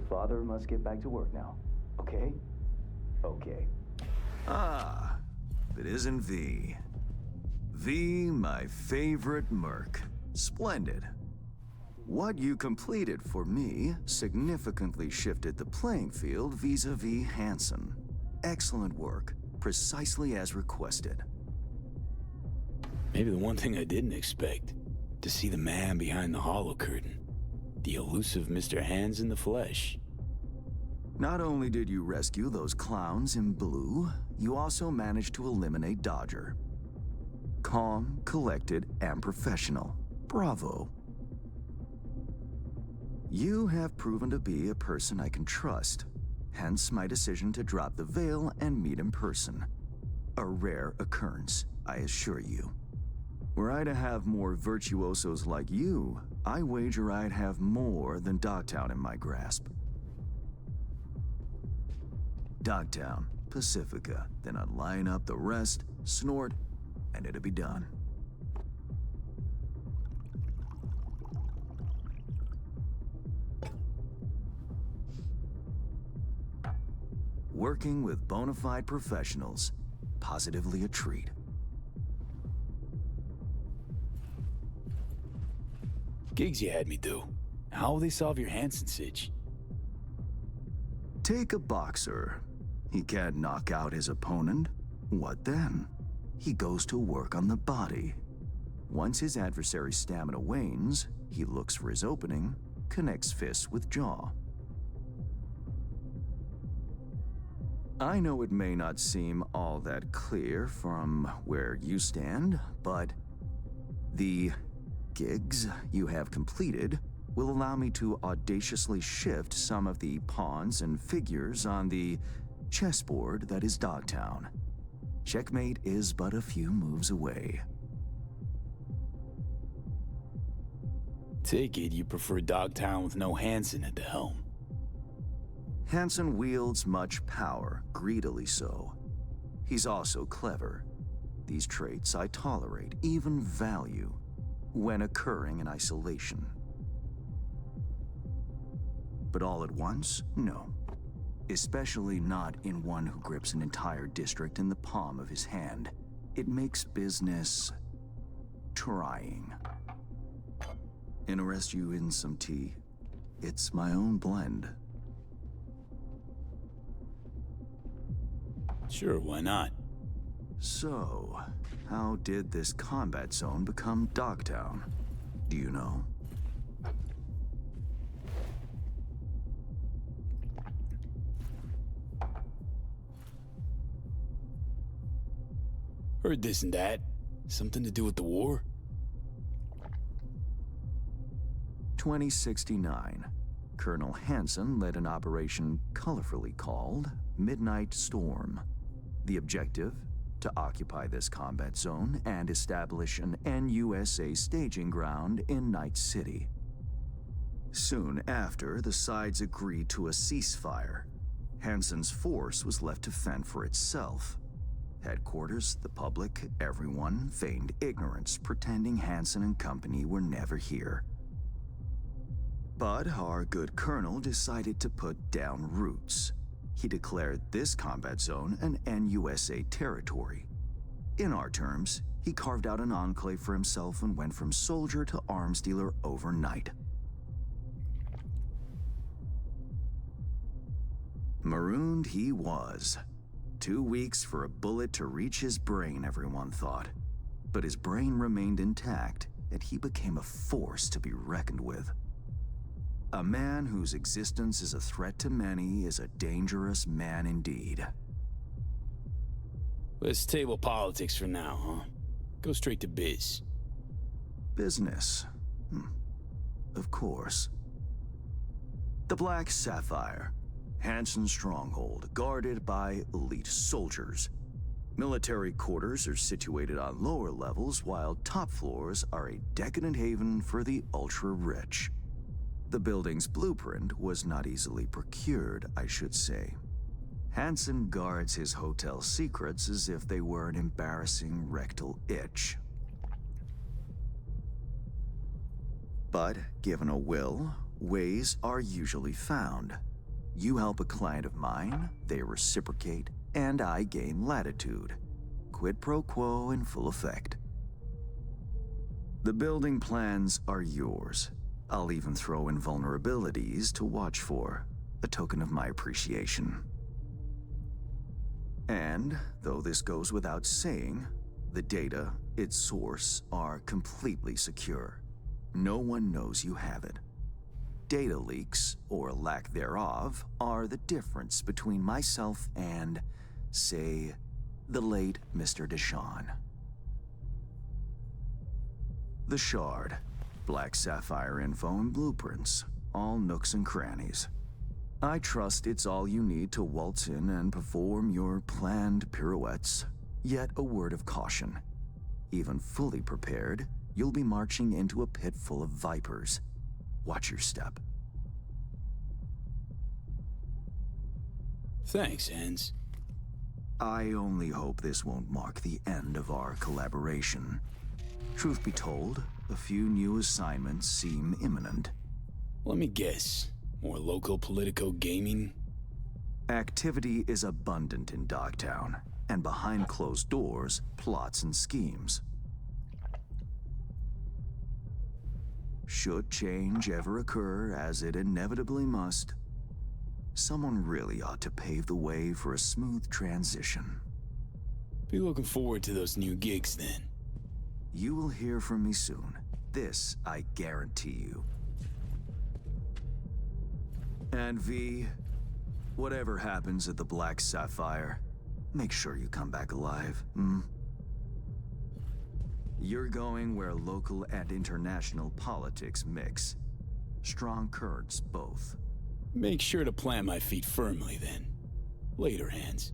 father must get back to work now. Okay? Okay. Ah, it isn't V. V, my favorite merc. Splendid. What you completed for me significantly shifted the playing field vis-a-vis Hansen. Excellent work, precisely as requested. Maybe the one thing I didn't expect, to see the man behind the hollow curtain. The elusive Mr. Hands in the flesh. Not only did you rescue those clowns in blue, you also managed to eliminate Dodger. Calm, collected, and professional. Bravo. You have proven to be a person I can trust, hence my decision to drop the veil and meet in person. A rare occurrence, I assure you. Were I to have more virtuosos like you, I wager I'd have more than Dogtown in my grasp. Dogtown, Pacifica, then I'd line up the rest, snort, and it'd be done. Working with bona fide professionals, positively a treat. Gigs you had me do. How will they solve your Hansen sitch? Take a boxer. He can't knock out his opponent. What then? He goes to work on the body. Once his adversary's stamina wanes, he looks for his opening, connects fists with jaw. I know it may not seem all that clear from where you stand, but the gigs you have completed will allow me to audaciously shift some of the pawns and figures on the chessboard that is Dogtown. Checkmate is but a few moves away. Take it you prefer Dogtown with no Hansen at the helm. Hansen wields much power, greedily so. He's also clever. These traits I tolerate, even value, when occurring in isolation. But all at once? No. Especially not in one who grips an entire district in the palm of his hand. It makes business trying. Interest you in some tea? It's my own blend. Sure, why not? So, how did this combat zone become Dogtown? Do you know? Heard this and that. Something to do with the war? 2069. Colonel Hansen led an operation colorfully called Midnight Storm. The objective? To occupy this combat zone and establish an NUSA staging ground in Night City. Soon after, the sides agreed to a ceasefire. Hansen's force was left to fend for itself. Headquarters, the public, everyone feigned ignorance, pretending Hansen and company were never here. But our good colonel decided to put down roots. He declared this combat zone an NUSA territory. In our terms, he carved out an enclave for himself and went from soldier to arms dealer overnight. Marooned he was. 2 weeks for a bullet to reach his brain, everyone thought. But his brain remained intact, and he became a force to be reckoned with. A man whose existence is a threat to many is a dangerous man indeed. Let's table politics for now, huh? Go straight to biz. Business. Of course. The Black Sapphire. Hansen's stronghold, guarded by elite soldiers. Military quarters are situated on lower levels, while top floors are a decadent haven for the ultra-rich. The building's blueprint was not easily procured, I should say. Hansen guards his hotel secrets as if they were an embarrassing rectal itch. But given a will, ways are usually found. You help a client of mine, they reciprocate, and I gain latitude. Quid pro quo in full effect. The building plans are yours. I'll even throw in vulnerabilities to watch for, a token of my appreciation. And, though this goes without saying, the data, its source, are completely secure. No one knows you have it. Data leaks, or lack thereof, are the difference between myself and, say, the late Mr. Deshawn. The Shard. Black Sapphire info and blueprints. All nooks and crannies. I trust it's all you need to waltz in and perform your planned pirouettes. Yet a word of caution. Even fully prepared, you'll be marching into a pit full of vipers. Watch your step. Thanks, Hans. I only hope this won't mark the end of our collaboration. Truth be told, a few new assignments seem imminent. Let me guess. More local Politico gaming? Activity is abundant in Dogtown, and behind closed doors, plots and schemes. Should change ever occur, as it inevitably must, someone really ought to pave the way for a smooth transition. Be looking forward to those new gigs then. You will hear from me soon. This I guarantee you. And V, whatever happens at the Black Sapphire, make sure you come back alive, You're going where local and international politics mix. Strong currents, both. Make sure to plant my feet firmly then. Later, Hans.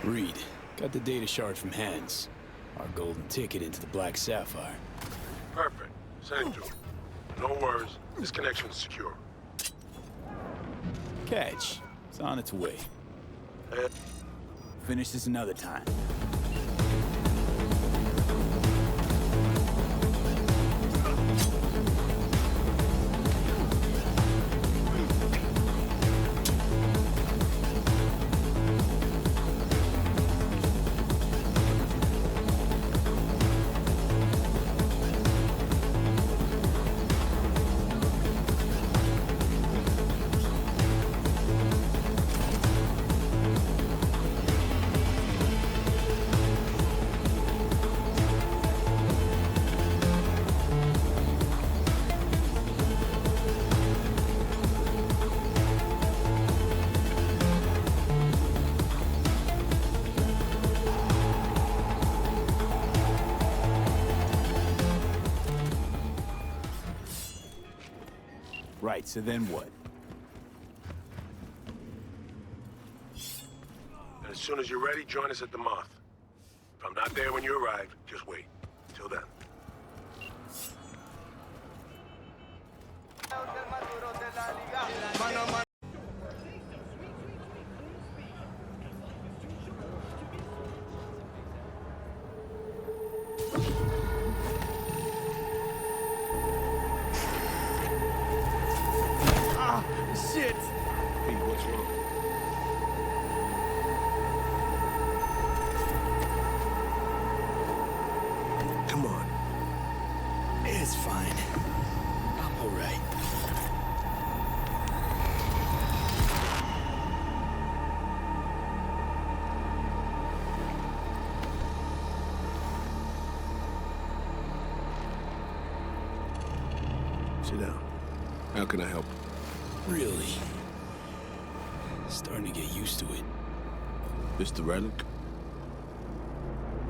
Reed, got the data shard from Hans. Our golden ticket into the Black Sapphire. Perfect. Send it to him. No worries. This connection's secure. Catch. It's on its way. Finish this another time. Right, so then what? And as soon as you're ready, join us at the Moth. If I'm not there when you arrive, just wait. Till then. Shit! Hey, what's wrong? Come on. It's fine. I'm all right. Sit down. How can I help? Really? Starting to get used to it. This the relic?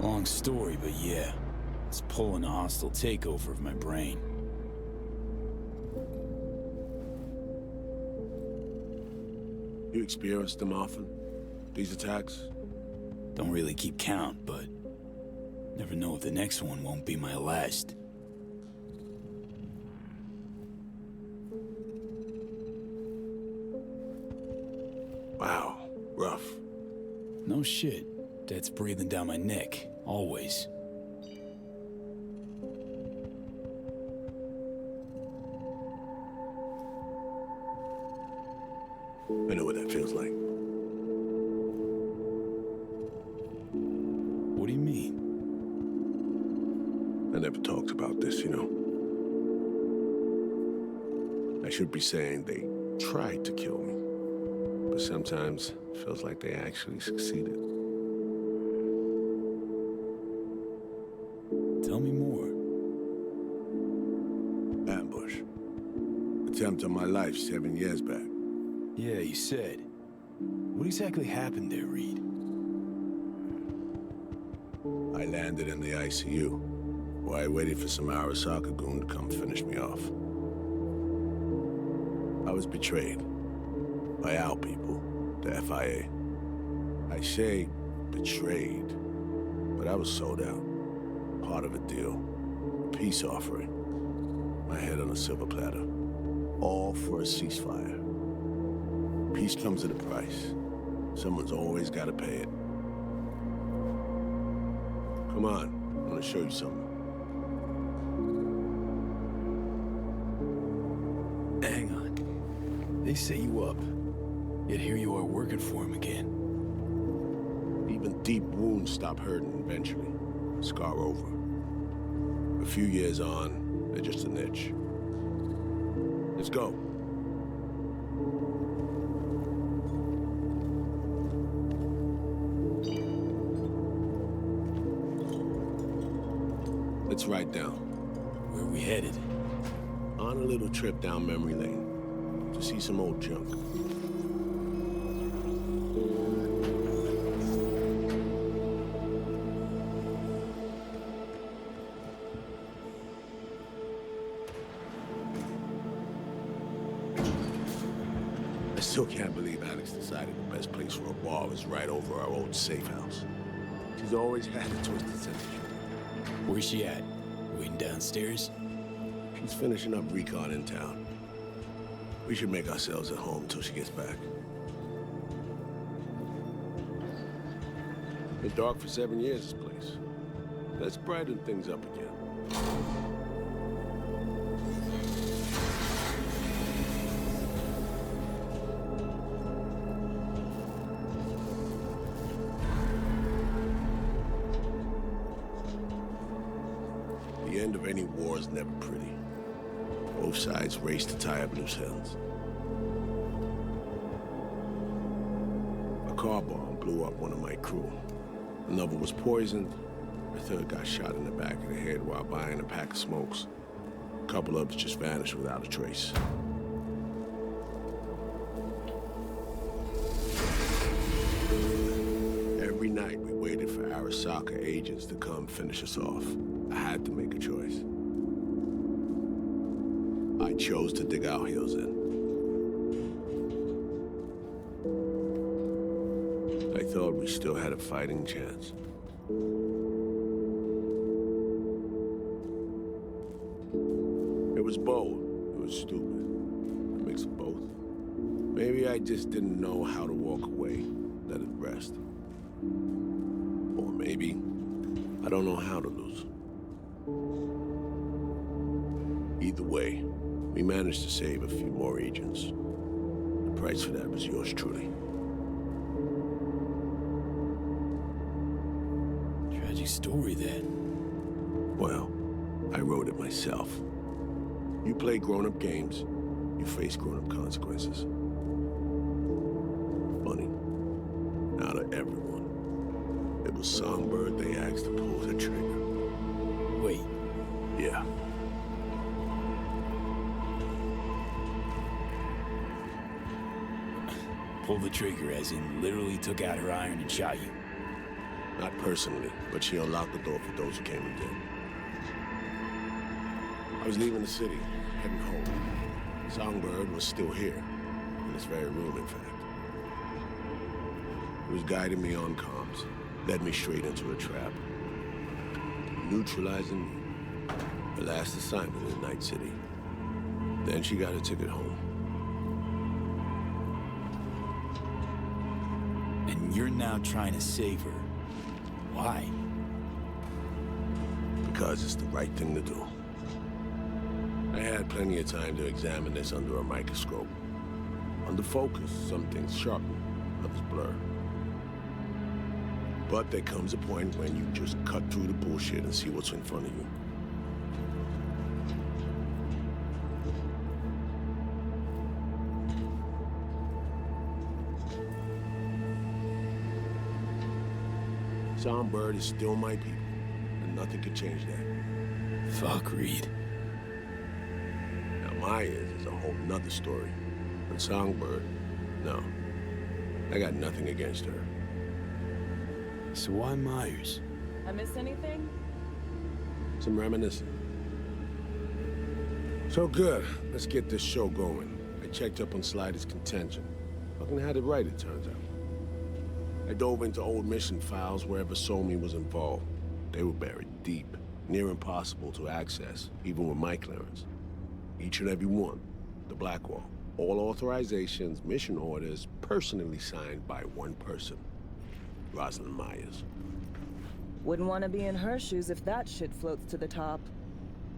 Long story, but yeah. It's pulling a hostile takeover of my brain. You experience them often? These attacks? Don't really keep count, but never know if the next one won't be my last. Wow, rough. No shit. Death's breathing down my neck, always. I know what that feels like. What do you mean? I never talked about this, you know. I should be saying they tried to kill me. But sometimes it feels like they actually succeeded. Tell me more. Ambush. Attempt on my life 7 years back. Yeah, you said. What exactly happened there, Reed? I landed in the ICU, while I waited for some Arasaka goon to come finish me off. I was betrayed by our people, the FIA. I say betrayed, but I was sold out. Part of a deal, a peace offering. My head on a silver platter, all for a ceasefire. Peace comes at a price. Someone's always got to pay it. Come on, I want to show you something. Hang on. They set you up, yet here you are working for him again. Even deep wounds stop hurting eventually. Scar over. A few years on, they're just an itch. Let's go. Let's ride down. Where are we headed? On a little trip down memory lane to see some old junk. I still can't believe Alex decided the best place for a bar was right over our old safe house. She's always had a twisted sense of humor. Where's she at? Waiting downstairs? She's finishing up recon in town. We should make ourselves at home until she gets back. Been dark for 7 years, this place. Let's brighten things up again. The end of any war is never pretty. Both sides race to tie up loose ends. A car bomb blew up one of my crew. Another was poisoned. A third got shot in the back of the head while buying a pack of smokes. A couple others just vanished without a trace. Every night we waited for Arasaka agents to come finish us off. I had to make a choice. I chose to dig our heels in. I thought we still had a fighting chance. It was bold. It was stupid. A mix of both. Maybe I just didn't know how to walk away, let it rest. Or maybe I don't know how to lose. Either way, we managed to save a few more agents. The price for that was yours truly. Tragic story, that. Well, I wrote it myself. You play grown-up games, you face grown-up consequences. Funny, out of everyone, it was Songbird they asked to pull the trigger. Wait, Yeah. pull the trigger as in literally took out her iron and shot you. Not personally, but she unlocked the door for those who came and did. I was leaving the city, heading home. Songbird was still here, in this very room, in fact. He was guiding me on comms, led me straight into a trap. Neutralizing me. Her last assignment in Night City. Then she got a ticket home. And you're now trying to save her. Why? Because it's the right thing to do. I had plenty of time to examine this under a microscope. Under focus, some things sharpen, others blur. But there comes a point when you just cut through the bullshit and see what's in front of you. Songbird is still my people, and nothing could change that. Fuck, Reed. Now Myers is a whole nother story. And Songbird, no. I got nothing against her. So why Myers? I missed anything? Some reminiscing. So good, let's get this show going. I checked up on Slider's contention. Fucking had it right, it turns out. I dove into old mission files wherever Somi was involved. They were buried deep, near impossible to access, even with my clearance. Each and every one, the Blackwall. All authorizations, mission orders, personally signed by one person. Rosalind Myers. Wouldn't want to be in her shoes if that shit floats to the top.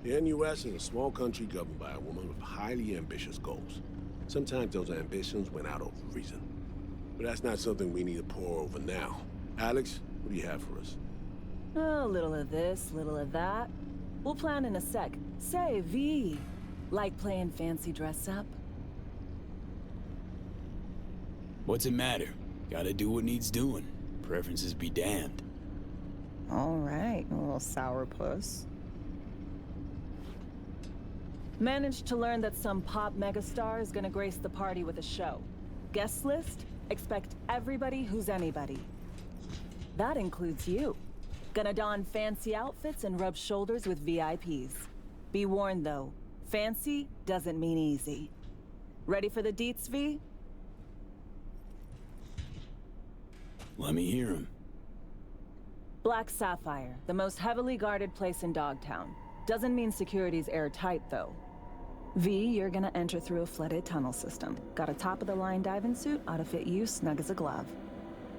The NUS is a small country governed by a woman with highly ambitious goals. Sometimes those ambitions went out of reason. But that's not something we need to pour over now. Alex, what do you have for us? A little of this, little of that. We'll plan in a sec. Say, V, like playing fancy dress up? What's it matter? Gotta do what needs doing. Preferences be damned. All right, a little sourpuss. Managed to learn that some pop megastar is gonna grace the party with a show. Guest list? Expect everybody who's anybody. That includes you. Gonna don fancy outfits and rub shoulders with VIPs. Be warned though, fancy doesn't mean easy. Ready for the deets, V? Let me hear him. Black Sapphire, the most heavily guarded place in Dogtown. Doesn't mean security's airtight though. V, you're gonna enter through a flooded tunnel system. Got a top-of-the-line diving suit, ought to fit you snug as a glove.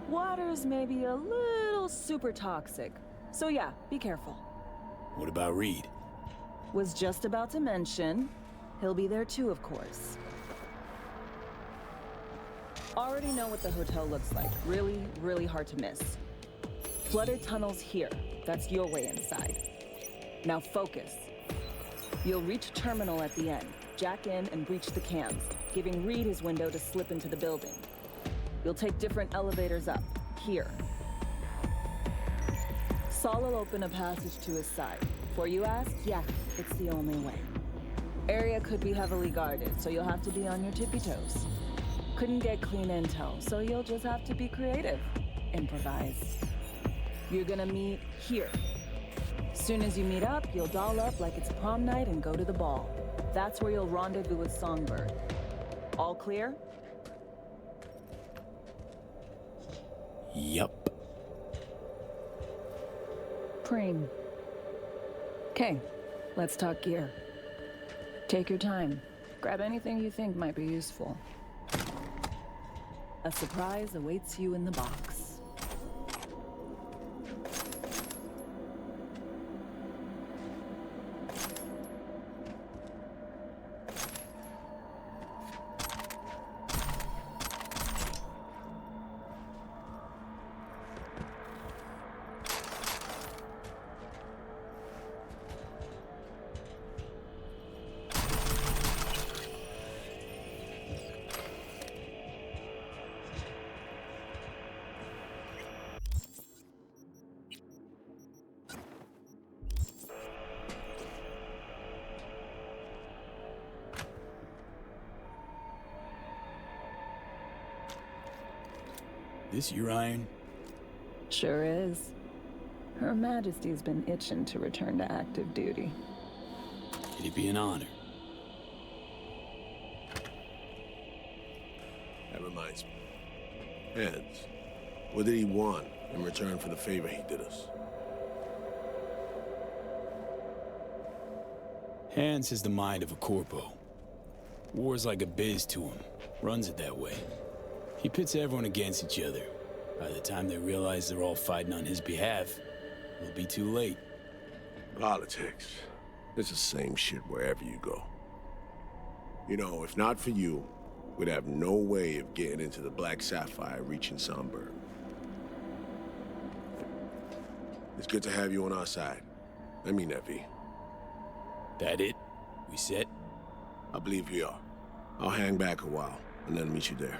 Water's maybe a little super toxic. So yeah, be careful. What about Reed? Was just about to mention, he'll be there too, of course. Already know what the hotel looks like. Really, really hard to miss. Flooded tunnels here. That's your way inside. Now focus. You'll reach terminal at the end, jack in and breach the cams, giving Reed his window to slip into the building. You'll take different elevators up, here. Saul will open a passage to his side. Before you ask, yeah, it's the only way. Area could be heavily guarded, so you'll have to be on your tippy toes. Couldn't get clean intel, so you'll just have to be creative. Improvise. You're gonna meet here. Soon as you meet up, you'll doll up like it's prom night and go to the ball. That's where you'll rendezvous with Songbird. All clear? Yup. Preem. Okay, let's talk gear. Take your time. Grab anything you think might be useful. A surprise awaits you in the box. This your iron? Sure is. Her Majesty's been itching to return to active duty. It'd be an honor. That reminds me. Hans, what did he want in return for the favor he did us? Hans has the mind of a corpo. War's like a biz to him. Runs it that way. He pits everyone against each other. By the time they realize they're all fighting on his behalf, it'll be too late. Politics. It's the same shit wherever you go. You know, if not for you, we'd have no way of getting into the Black Sapphire reaching Sunburn. It's good to have you on our side. I mean that, V. That it? We set? I believe we are. I'll hang back a while, and then meet you there.